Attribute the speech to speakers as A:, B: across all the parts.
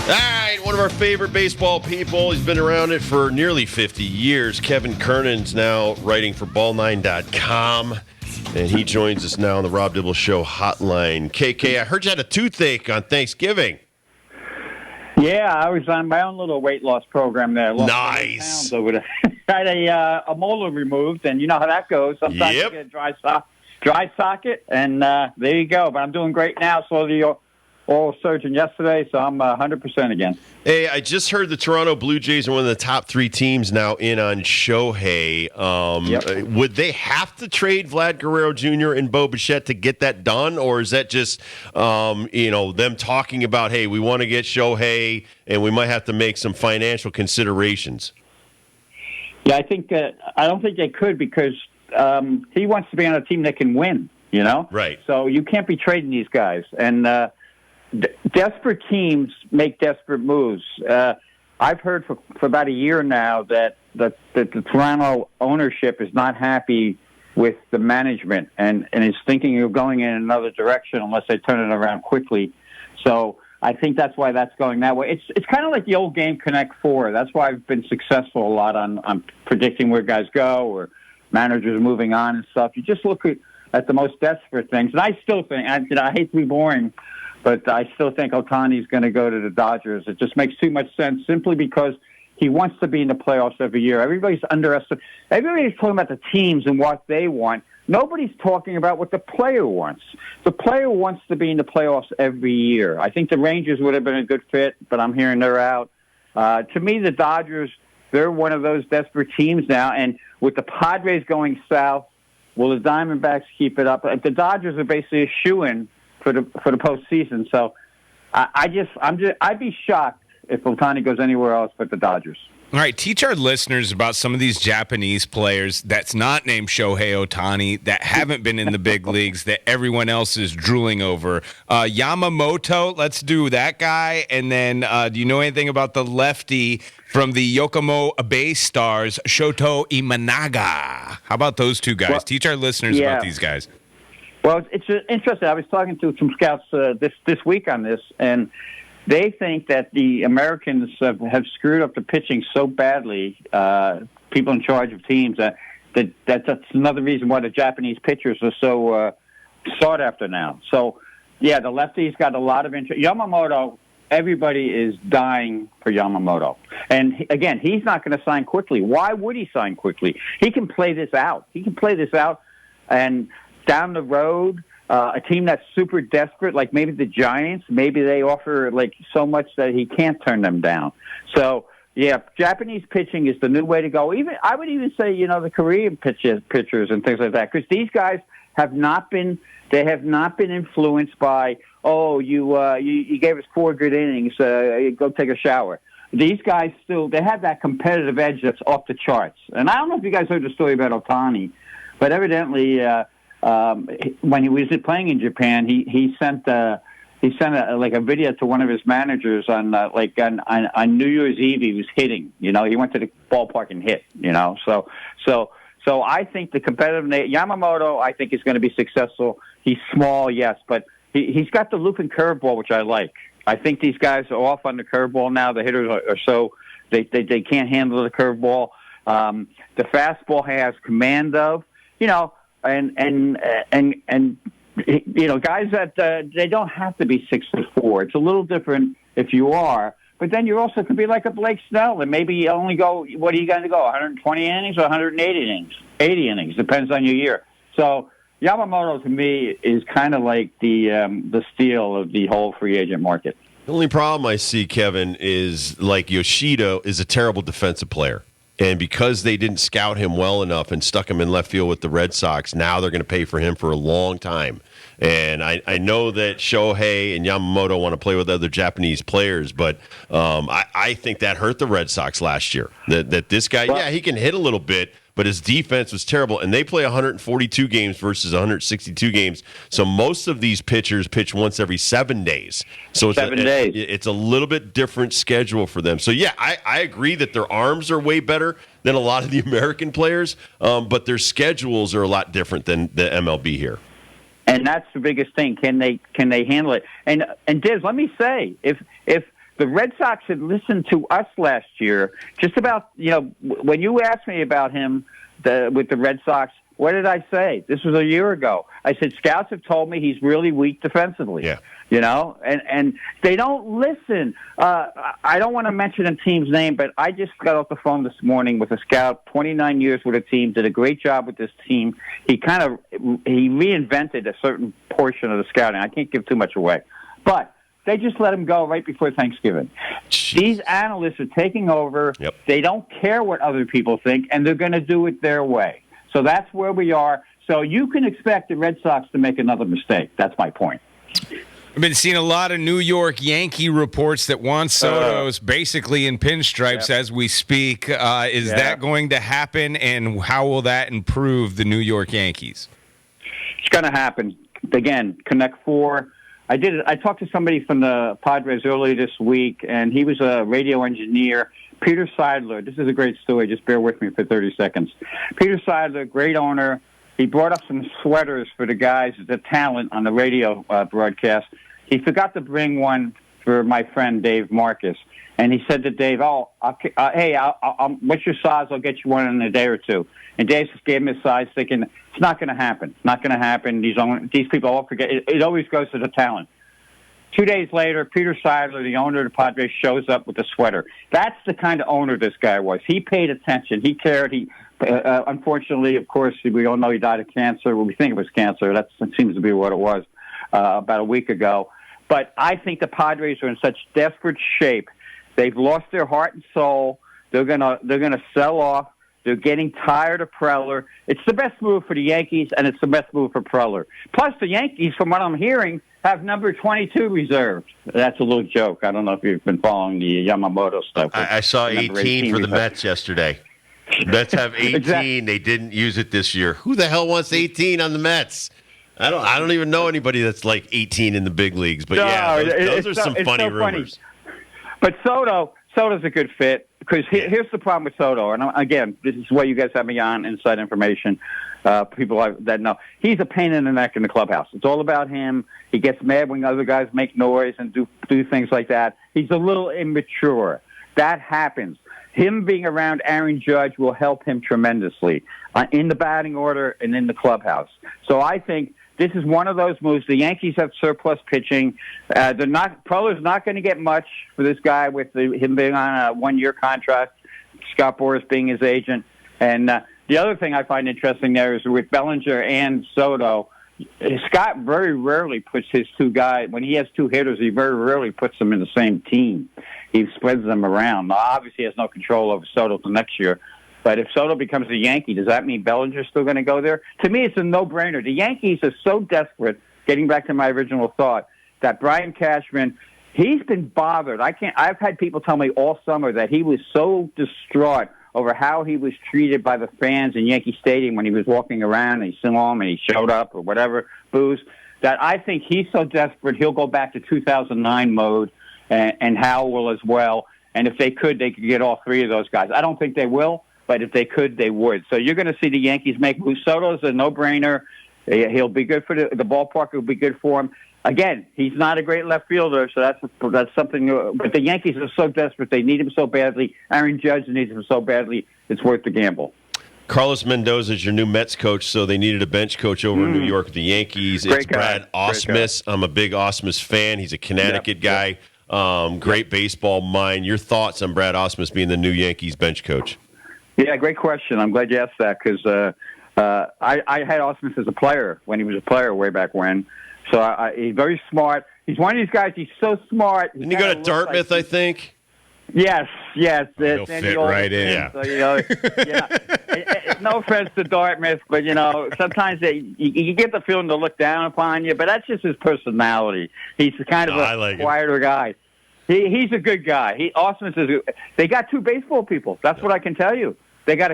A: All right, one of our favorite baseball people. He's been around it for nearly 50 years. Kevin Kernan's now writing for ball9.com, and he joins us now on the Rob Dibble Show hotline. KK, I heard you had a toothache on Thanksgiving.
B: Yeah, I was on my own little weight loss program there.
A: Nice.
B: Over there. I had a molar removed, and you know how that goes. Sometimes you get a dry socket, and there you go. But I'm doing great now. So the oral surgeon yesterday, so I'm 100% again.
A: Hey, I just heard the Toronto Blue Jays are one of the top 3 teams now in on Shohei.
B: Yep.
A: Would they have to trade Vlad Guerrero Jr. and Bo Bichette to get that done, or is that just them talking about, hey, we want to get Shohei and we might have to make some financial considerations?
B: Yeah, I don't think they could because he wants to be on a team that can win. You know,
A: right?
B: So you can't be trading these guys and. Desperate teams make desperate moves. I've heard for about a year now that the Toronto ownership is not happy with the management and is thinking of going in another direction unless they turn it around quickly. So I think that's why that's going that way. It's kind of like the old game Connect Four. That's why I've been successful a lot on predicting where guys go or managers moving on and stuff. You just look at the most desperate things. And I still think, I hate to be boring, but I still think Ohtani's going to go to the Dodgers. It just makes too much sense simply because he wants to be in the playoffs every year. Everybody's underestimating. Everybody's talking about the teams and what they want. Nobody's talking about what the player wants. The player wants to be in the playoffs every year. I think the Rangers would have been a good fit, but I'm hearing they're out. To me, the Dodgers, they're one of those desperate teams now. And with the Padres going south, will the Diamondbacks keep it up? The Dodgers are basically a shoo-in for the postseason. So I'd be shocked if Ohtani goes anywhere else but the Dodgers.
C: All right, teach our listeners about some of these Japanese players that's not named Shohei Ohtani, that haven't been in the big leagues, that everyone else is drooling over. Yamamoto, let's do that guy. And then do you know anything about the lefty from the Yokomo Bay Stars, Shoto Imanaga? How about those two guys? Teach our listeners about these guys.
B: Well, it's interesting. I was talking to some scouts this week on this, and they think that the Americans have screwed up the pitching so badly, people in charge of teams, that's another reason why the Japanese pitchers are so sought after now. So, yeah, the lefty's got a lot of interest. Yamamoto, everybody is dying for Yamamoto. And, again, he's not going to sign quickly. Why would he sign quickly? He can play this out. And down the road, a team that's super desperate, like maybe the Giants, maybe they offer like so much that he can't turn them down. So, yeah, Japanese pitching is the new way to go. I would even say, the Korean pitchers and things like that, because these guys have not been influenced by, you gave us 4 good innings, go take a shower. These guys they have that competitive edge that's off the charts. And I don't know if you guys heard the story about Ohtani, but evidently, when he was playing in Japan, he sent a video to one of his managers on New Year's Eve. He was hitting. He went to the ballpark and hit. So I think the competitive Yamamoto, I think, is going to be successful. He's small, yes, but he's got the looping curveball, which I like. I think these guys are off on the curveball now. The hitters are so they can't handle the curveball. The fastball has command of. And guys that they don't have to be 6'4". It's a little different if you are, but then you also could be like a Blake Snell and maybe only go. What are you going to go? 120 innings or 180 innings? 80 innings depends on your year. So Yamamoto to me is kind of like the steal of the whole free agent market.
A: The only problem I see, Kevin, is like Yoshida is a terrible defensive player. And because they didn't scout him well enough and stuck him in left field with the Red Sox, now they're going to pay for him for a long time. And I know that Shohei and Yamamoto want to play with other Japanese players, but I think that hurt the Red Sox last year. That this guy, he can hit a little bit, but his defense was terrible. And they play 142 games versus 162 games. So most of these pitchers pitch once every 7 days. So it's a little bit different schedule for them. So, yeah, I agree that their arms are way better than a lot of the American players, but their schedules are a lot different than the MLB here. And
B: that's the biggest thing. Can they handle it? And Diz, let me say, if The Red Sox had listened to us last year just about, when you asked me about him with the Red Sox, what did I say? This was a year ago. I said, scouts have told me he's really weak defensively.
A: Yeah.
B: And they don't listen. I don't want to mention a team's name, but I just got off the phone this morning with a scout, 29 years with a team, did a great job with this team. He reinvented a certain portion of the scouting. I can't give too much away. But they just let him go right before Thanksgiving.
A: Jeez.
B: These analysts are taking over.
A: Yep.
B: They don't care what other people think, and they're going to do it their way. So that's where we are. So you can expect the Red Sox to make another mistake. That's my point.
C: I've been seeing a lot of New York Yankee reports that Juan Soto's basically in pinstripes as we speak. Is that going to happen, and how will that improve the New York Yankees?
B: It's going to happen. Again, Connect 4. I talked to somebody from the Padres earlier this week, and he was a radio engineer. Peter Seidler, this is a great story. Just bear with me for 30 seconds. Peter Seidler, great owner. He brought up some sweaters for the guys, the talent on the radio broadcast. He forgot to bring one for my friend Dave Marcus. And he said to Dave, hey, what's your size? I'll get you one in a day or two. And Dave just gave him his size, thinking, it's not going to happen. Not going to happen. These people all forget. It always goes to the talent. 2 days later, Peter Seidler, the owner of the Padres, shows up with a sweater. That's the kind of owner this guy was. He paid attention. He cared. Unfortunately, of course, we all know he died of cancer. Well, we think it was cancer. That seems to be what it was about a week ago. But I think the Padres are in such desperate shape. They've lost their heart and soul. They're gonna sell off. They're getting tired of Preller. It's the best move for the Yankees, and it's the best move for Preller. Plus, the Yankees, from what I'm hearing, have number 22 reserved. That's a little joke. I don't know if you've been following the Yamamoto stuff.
A: I saw 18 for the Mets yesterday. Mets have 18. Exactly. They didn't use it this year. Who the hell wants 18 on the Mets? I don't even know anybody that's like 18 in the big leagues. But those are some funny rumors.
B: But Soto's a good fit. Because here's the problem with Soto, and again, this is why you guys have me on inside information. People that know he's a pain in the neck in the clubhouse. It's all about him. He gets mad when other guys make noise and do things like that. He's a little immature. That happens. Him being around Aaron Judge will help him tremendously in the batting order and in the clubhouse. So I think this is one of those moves. The Yankees have surplus pitching. Preller's not going to get much for this guy with him being on a one-year contract, Scott Boras being his agent. And the other thing I find interesting there is with Bellinger and Soto, Scott very rarely puts his two guys, when he has two hitters, he very rarely puts them in the same team. He spreads them around. Now, obviously, he has no control over Soto till next year. But if Soto becomes a Yankee, does that mean Bellinger's still going to go there? To me, it's a no-brainer. The Yankees are so desperate, getting back to my original thought, that Brian Cashman, he's been bothered. I've had people tell me all summer that he was so distraught over how he was treated by the fans in Yankee Stadium when he was walking around and he saw him and he showed up or whatever, booze, that I think he's so desperate he'll go back to 2009 mode, and Howell will as well. And if they could get all three of those guys. I don't think they will. But if they could, they would. So you're going to see the Yankees make moves. Soto's a no-brainer. He'll be good for the ballpark. Will be good for him. Again, he's not a great left fielder, so that's something. But the Yankees are so desperate; they need him so badly. Aaron Judge needs him so badly; it's worth the gamble.
A: Carlos Mendoza is your new Mets coach, so they needed a bench coach over in New York with the Yankees. It's Brad Ausmus. I'm a big Ausmus fan. He's a Connecticut guy. Great baseball mind. Your thoughts on Brad Ausmus being the new Yankees bench coach?
B: Yeah, great question. I'm glad you asked that because I had Ausmus as a player when he was a player way back when. So he's very smart. He's one of these guys. He's so smart.
A: Didn't he go to Dartmouth, I think?
B: Yes.
C: He'll fit right in.
A: Yeah.
B: So, no offense to Dartmouth, but, sometimes you get the feeling to look down upon you, but that's just his personality. He's kind of a quieter guy. He's a good guy. Ausmus is. They got two baseball people. That's what I can tell you. They got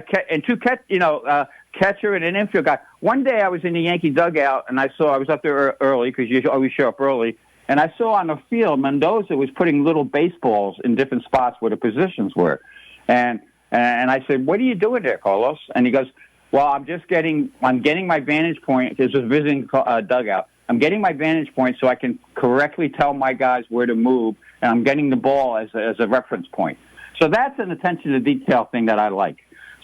B: two catcher and an infield guy. One day I was in the Yankee dugout and I was up there early because you always show up early, and I saw on the field Mendoza was putting little baseballs in different spots where the positions were, and I said, "What are you doing there, Carlos?" And he goes, "Well, I'm getting my vantage point." This was visiting dugout. I'm getting my vantage point so I can correctly tell my guys where to move and I'm getting the ball as a reference point. So that's an attention to detail thing that I like.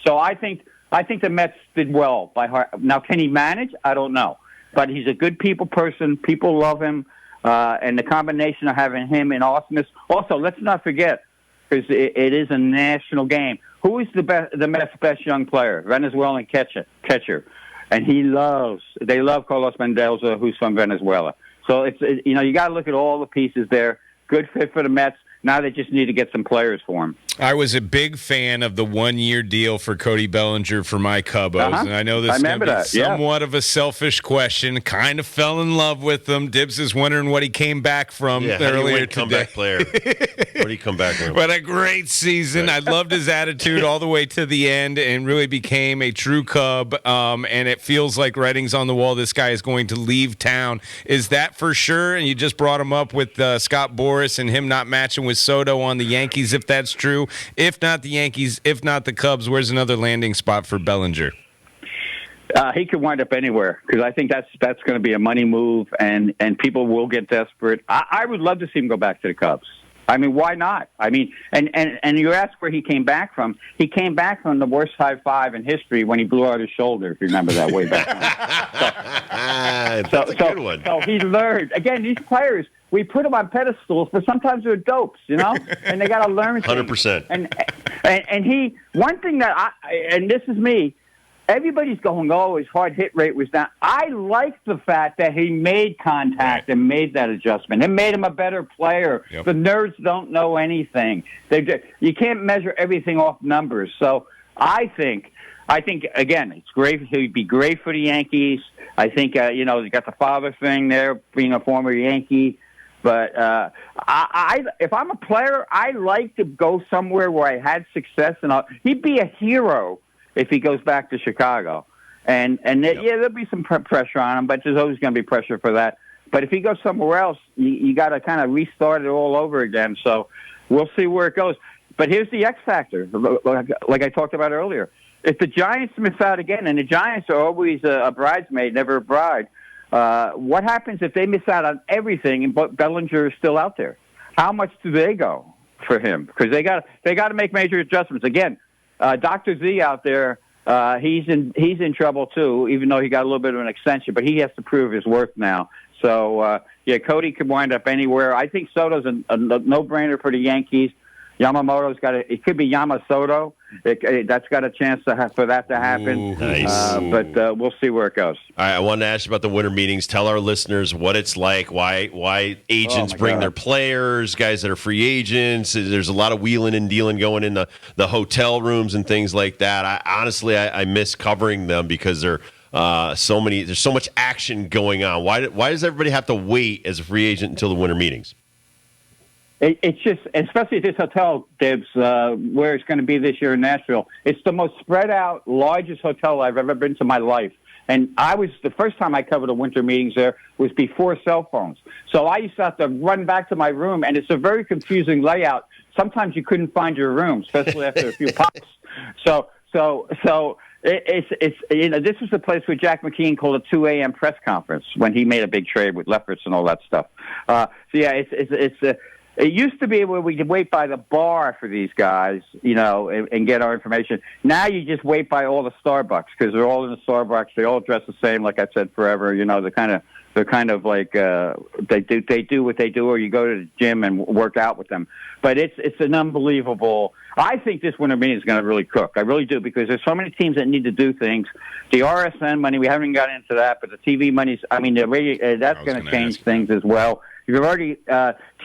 B: So I think the Mets did well by heart. Now, can he manage? I don't know. But he's a good people person. People love him. And the combination of having him and Awesomeness. Also, let's not forget, because it is a national game, who is the Mets' best young player? Venezuelan catcher. And they love Carlos Mendoza, who's from Venezuela. So you got to look at all the pieces there. Good fit for the Mets. Now they just need to get some players for him.
C: I was a big fan of the one-year deal for Cody Bellinger for my Cubos, and I know this is going to be somewhat of a selfish question. Kind of fell in love with him. Dibs is wondering what he came back from earlier today.
A: Comeback player. What did he come back from?
C: What a great season. I loved his attitude all the way to the end and really became a true Cub, and it feels like writing's on the wall. This guy is going to leave town. Is that for sure? And you just brought him up with Scott Boras and him not matching with Soto on the Yankees, if that's true. If not the Yankees, if not the Cubs, where's another landing spot for Bellinger?
B: He could wind up anywhere because I think that's going to be a money move, and people will get desperate. I would love to see him go back to the Cubs. I mean, why not? I mean, and you asked where he came back from. He came back from the worst high five in history when he blew out his shoulder, if you remember that way back.
A: That's a good one.
B: So he learned. Again, these players, we put them on pedestals, but sometimes they're dopes, and they got to learn things.
A: 100%.
B: And one thing that and this is me, everybody's going, oh, his hard hit rate was down. I like the fact that he made contact and made that adjustment. It made him a better player.
C: Yep.
B: The nerds don't know anything. You can't measure everything off numbers. So I think again, it's great. He'd be great for the Yankees. I think you got the father thing there, being a former Yankee. But if I'm a player, I like to go somewhere where I had success, and he'd be a hero if he goes back to Chicago. And there'll be some pressure on him, but there's always going to be pressure for that. But if he goes somewhere else, you got to kind of restart it all over again. So we'll see where it goes. But here's the X factor, like I talked about earlier. If the Giants miss out again, and the Giants are always a bridesmaid, never a bride, what happens if they miss out on everything and Bellinger is still out there? How much do they go for him? Because they got to make major adjustments. Again, Dr. Z out there, he's in trouble too, even though he got a little bit of an extension, but he has to prove his worth now. So, Cody could wind up anywhere. I think Soto's a no-brainer for the Yankees. Yamamoto's it could be Yamasoto. That's got a chance for that to happen.
A: Ooh, nice.
B: But we'll see where it goes.
A: All right, I wanted to ask you about the winter meetings. Tell our listeners what it's like, why agents bring their players, guys that are free agents. There's a lot of wheeling and dealing going in the hotel rooms and things like that. I miss covering them because there's so much action going on. Why does everybody have to wait as a free agent until the winter meetings?
B: It's just, especially at this hotel, Dibs, where it's going to be this year in Nashville. It's the most spread out, largest hotel I've ever been to in my life. And the first time I covered the winter meetings there was before cell phones. So I used to have to run back to my room, and it's a very confusing layout. Sometimes you couldn't find your room, especially after a few pops. So it's this was the place where Jack McKeon called a 2 a.m. press conference when he made a big trade with Lefferts and all that stuff. It used to be where we could wait by the bar for these guys, and get our information. Now you just wait by all the Starbucks because they're all in the Starbucks. They all dress the same, like I said forever. They're kind of like they do what they do, or you go to the gym and work out with them. But it's an unbelievable. I think this winter meeting is going to really cook. I really do, because there's so many teams that need to do things. The RSN money, we haven't gotten into that, but the TV money's. I mean, the radio, that's going to change things as well. You've already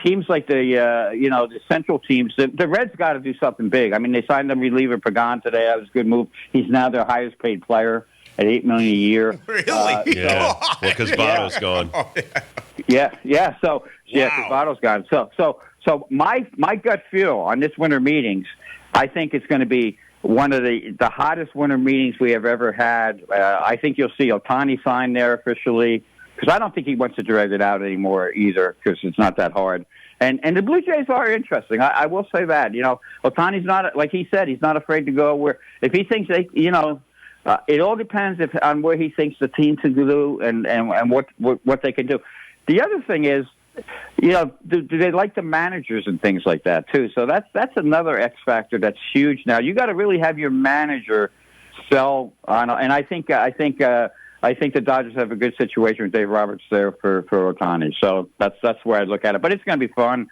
B: teams like the Central teams. The Reds got to do something big. I mean, they signed them reliever Pagan today. That was a good move. He's now their highest paid player at $8 million a year.
C: Really?
A: Yeah. Well, because Votto's gone.
B: Yeah. So because Votto's gone. So my gut feel on this winter meetings, I think it's going to be one of the hottest winter meetings we have ever had. I think you'll see Ohtani sign there officially, because I don't think he wants to drag it out anymore either, because it's not that hard. And the Blue Jays are interesting. I will say that. Ohtani's not, like he said, he's not afraid to go where, if he thinks it all depends on where he thinks the team can do and what they can do. The other thing is, do they like the managers and things like that too? So that's another X factor that's huge. Now you got to really have your manager sell on, and I think the Dodgers have a good situation with Dave Roberts there for Ohtani. So that's where I look at it. But it's going to be fun.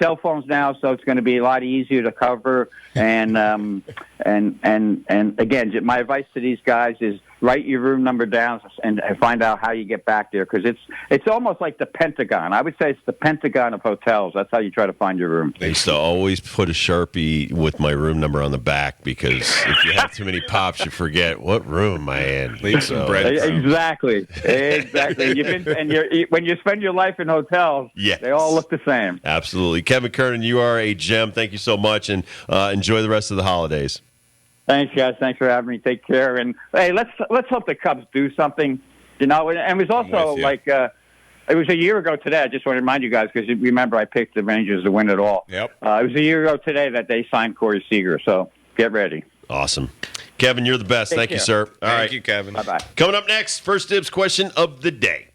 B: Cell phones now, so it's going to be a lot easier to cover. And again, my advice to these guys is write your room number down and find out how you get back there, because it's almost like the Pentagon. I would say it's the Pentagon of hotels. That's how you try to find your room.
A: I used to always put a Sharpie with my room number on the back, because if you have too many pops, you forget what room am I in.
C: Leave some bread.
B: Exactly. When you spend your life in hotels,
A: yes,
B: they all look the same.
A: Absolutely. Kevin Kernan, you are a gem. Thank you so much, and enjoy the rest of the holidays.
B: Thanks, guys. Thanks for having me. Take care. And hey, let's hope the Cubs do something. And it was also it was a year ago today. I just want to remind you guys, because remember I picked the Rangers to win it all.
C: Yep.
B: It was a year ago today that they signed Corey Seager. So get ready.
A: Awesome. Kevin, you're the best. Thank you, sir.
C: Thank you, Kevin.
B: Bye-bye.
A: Coming up next, first dibs question of the day.